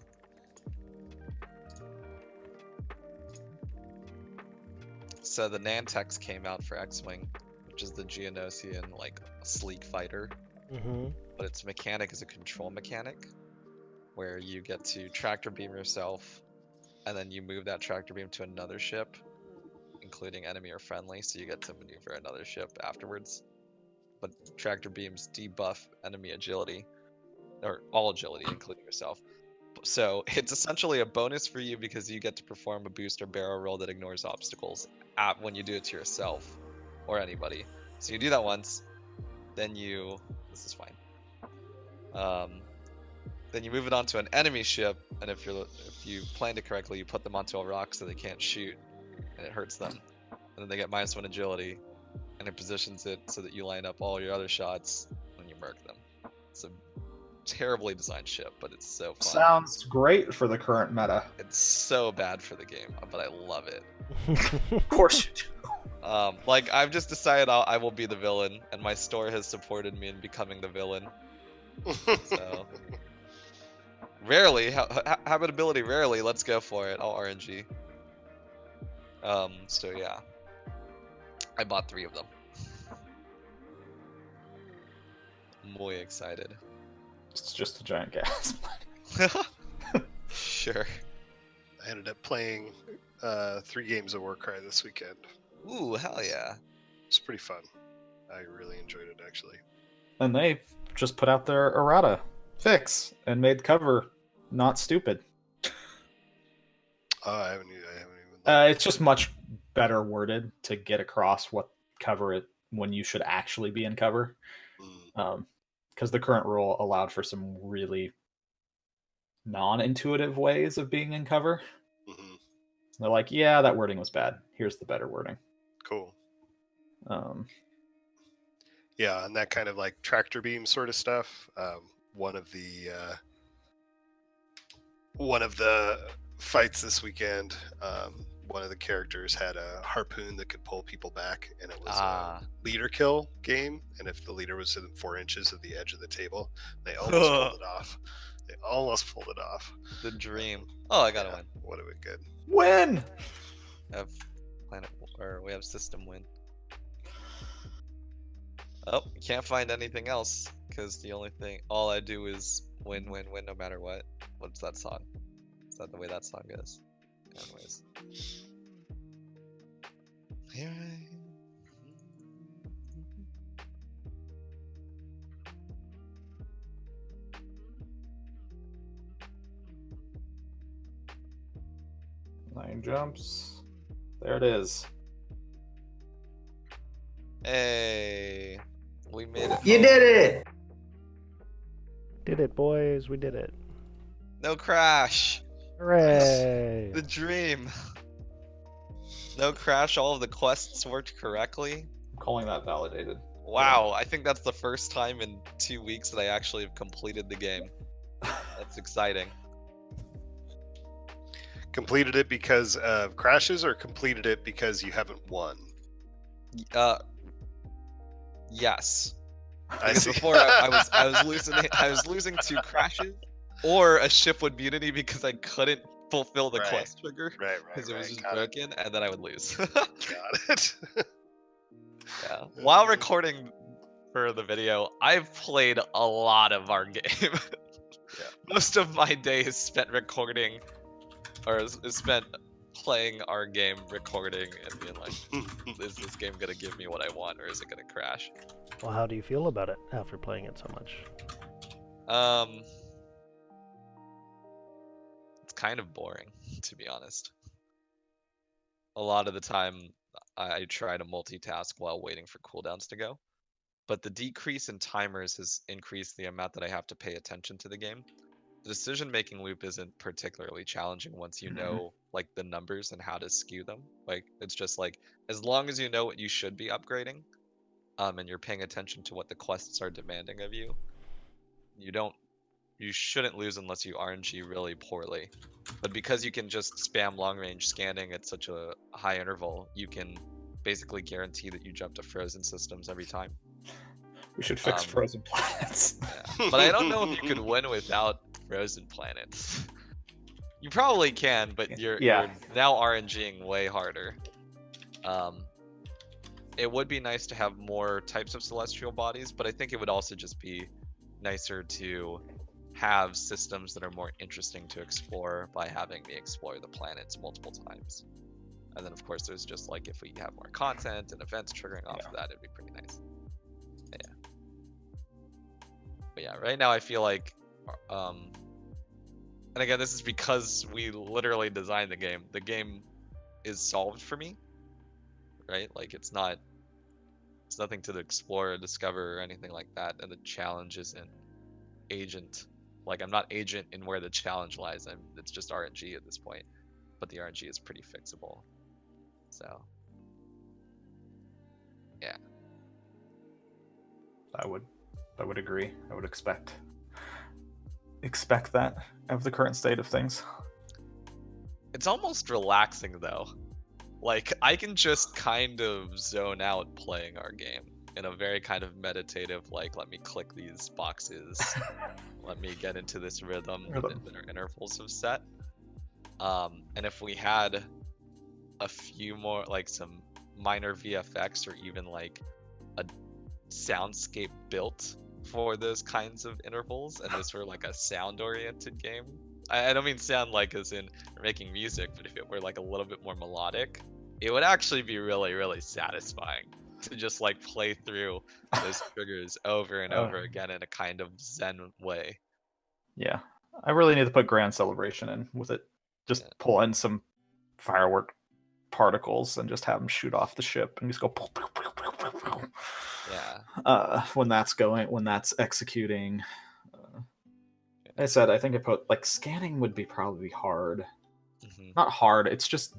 So the Nantex came out for X-Wing, which is the Geonosian, like, sleek fighter. Mm-hmm. But its mechanic is a control mechanic, where you get to tractor beam yourself, and then you move that tractor beam to another ship, including enemy or friendly, so you get to maneuver another ship afterwards. But tractor beams debuff enemy agility, or all agility, including yourself. So it's essentially a bonus for you because you get to perform a boost or barrel roll that ignores obstacles when you do it to yourself or anybody. So you do that once, then this is fine. Then you move it onto an enemy ship, and if you planned it correctly, you put them onto a rock so they can't shoot, and it hurts them. And then they get -1 agility, and it positions it so that you line up all your other shots when you murk them. It's a terribly designed ship, but it's so fun. Sounds great for the current meta. It's so bad for the game, but I love it. Of course you do. Like, I've just decided I will be the villain, and my store has supported me in becoming the villain. So, rarely, habitability rarely, let's go for it. I'll RNG. So yeah. I bought 3 of them. Muy excited. It's just a giant gas. Sure. I ended up playing 3 games of Warcry this weekend. Ooh, hell yeah. It's pretty fun. I really enjoyed it, actually. And they just put out their errata fix and made cover not stupid. Oh, I haven't even. It's just much better worded to get across what cover it when you should actually be in cover. Because the current rule allowed for some really non-intuitive ways of being in cover. Mm-hmm. They're like, yeah, that wording was bad. Here's the better wording. Cool. Yeah, and that kind of like tractor beam sort of stuff. One of the fights this weekend, one of the characters had a harpoon that could pull people back, and it was a leader kill game. And if the leader was within 4 inches of the edge of the table, they almost pulled it off. They almost pulled it off. The dream. Oh, I gotta win. What a good win. We have system win. Oh, can't find anything else because all I do is win, win, win, no matter what. What's that song? Is that the way that song goes? Anyways. Here I Nine jumps. There it is. Hey, we made it. You did it! Did it, boys. We did it. No crash. Hooray! The dream. No crash. All of the quests worked correctly. I'm calling that validated. Wow, I think that's the first time in 2 weeks that I actually have completed the game. That's exciting. Completed it because of crashes, or completed it because you haven't won? Yes. I Because see. before I was losing 2 crashes, or a ship would mutiny because I couldn't fulfill the Right. quest trigger Right, because it was just got it. broken, and then I would lose. Got it. Yeah. While recording for the video, I've played a lot of our game. Yeah. Most of my day is spent recording, or is spent playing our game, recording, and being like, is this game gonna give me what I want, or is it gonna crash? Well, how do you feel about it after playing it so much? It's kind of boring, to be honest. A lot of the time, I try to multitask while waiting for cooldowns to go, but the decrease in timers has increased the amount that I have to pay attention to the game. The decision-making loop isn't particularly challenging once you know like the numbers and how to skew them. Like, it's just like, as long as you know what you should be upgrading, and you're paying attention to what the quests are demanding of you, you shouldn't lose unless you RNG really poorly. But because you can just spam long-range scanning at such a high interval, you can basically guarantee that you jump to frozen systems every time. We should fix frozen planets. Yeah. But I don't know if you could win without frozen planets. You probably can, but you're now RNGing way harder. It would be nice to have more types of celestial bodies, but I think it would also just be nicer to have systems that are more interesting to explore by having me explore the planets multiple times. And then, of course, there's just like if we have more content and events triggering off of that, it'd be pretty nice. But yeah, right now I feel like, and again, this is because we literally designed the game. The game is solved for me, right? Like it's nothing to explore or discover or anything like that. And the challenge isn't agent. Like I'm not agent in where the challenge lies. It's just RNG at this point, but the RNG is pretty fixable. So, yeah. I would agree. I would expect that of the current state of things. It's almost relaxing though. Like I can just kind of zone out playing our game in a very kind of meditative, like let me click these boxes, let me get into this rhythm that our intervals have set. And if we had a few more, like some minor VFX or even like a soundscape built for those kinds of intervals, and this were like a sound-oriented game. I don't mean sound like as in we're making music, but if it were like a little bit more melodic, it would actually be really, really satisfying to just like play through those triggers over and over again in a kind of zen way. Yeah, I really need to put Grand Celebration in with it. Just pull in some firework particles and just have them shoot off the ship and just go. Yeah. When that's executing. I said I think I put like scanning would be probably hard. Not hard. It's just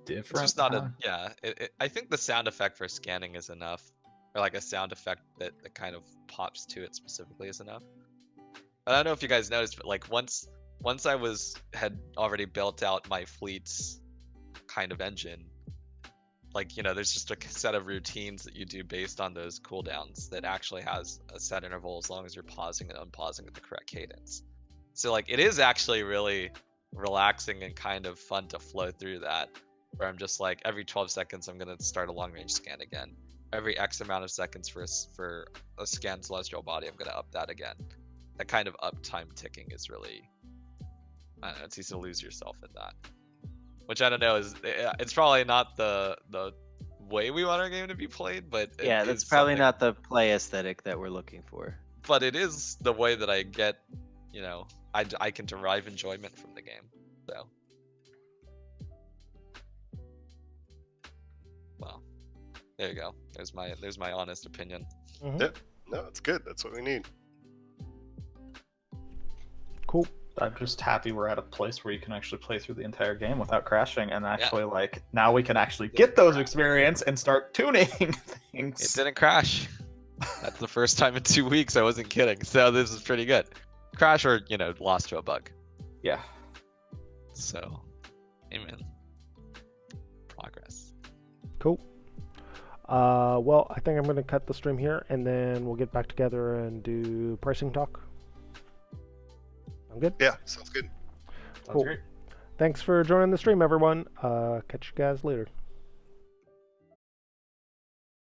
different. It's just not I think the sound effect for scanning is enough, or like a sound effect that kind of pops to it specifically is enough. I don't know if you guys noticed, but like once I had already built out my fleet's kind of engine, like, you know, there's just a set of routines that you do based on those cooldowns that actually has a set interval as long as you're pausing and unpausing at the correct cadence. So like it is actually really relaxing and kind of fun to flow through that, where I'm just like every 12 seconds I'm going to start a long range scan again. Every X amount of seconds for a scanned celestial body, I'm going to up that again. That kind of uptime ticking is really, I don't know, it's easy to lose yourself in that. Which I don't know, it's probably not the way we want our game to be played, but yeah, that's probably not the play aesthetic that we're looking for. But it is the way that I get, you know, I can derive enjoyment from the game. So, well, there you go. There's my honest opinion. Yeah, no, it's good. That's what we need. Cool. I'm just happy we're at a place where you can actually play through the entire game without crashing, and actually, like, now we can actually get those experience and start tuning things. It didn't crash. That's the first time in 2 weeks. I wasn't kidding. So this is pretty good. Crash or, you know, lost to a bug. Yeah. So, amen. Progress. Cool. Well, I think I'm going to cut the stream here, and then we'll get back together and do pricing talk. I'm good? Yeah, sounds good. Cool. Thanks for joining the stream, everyone. Catch you guys later.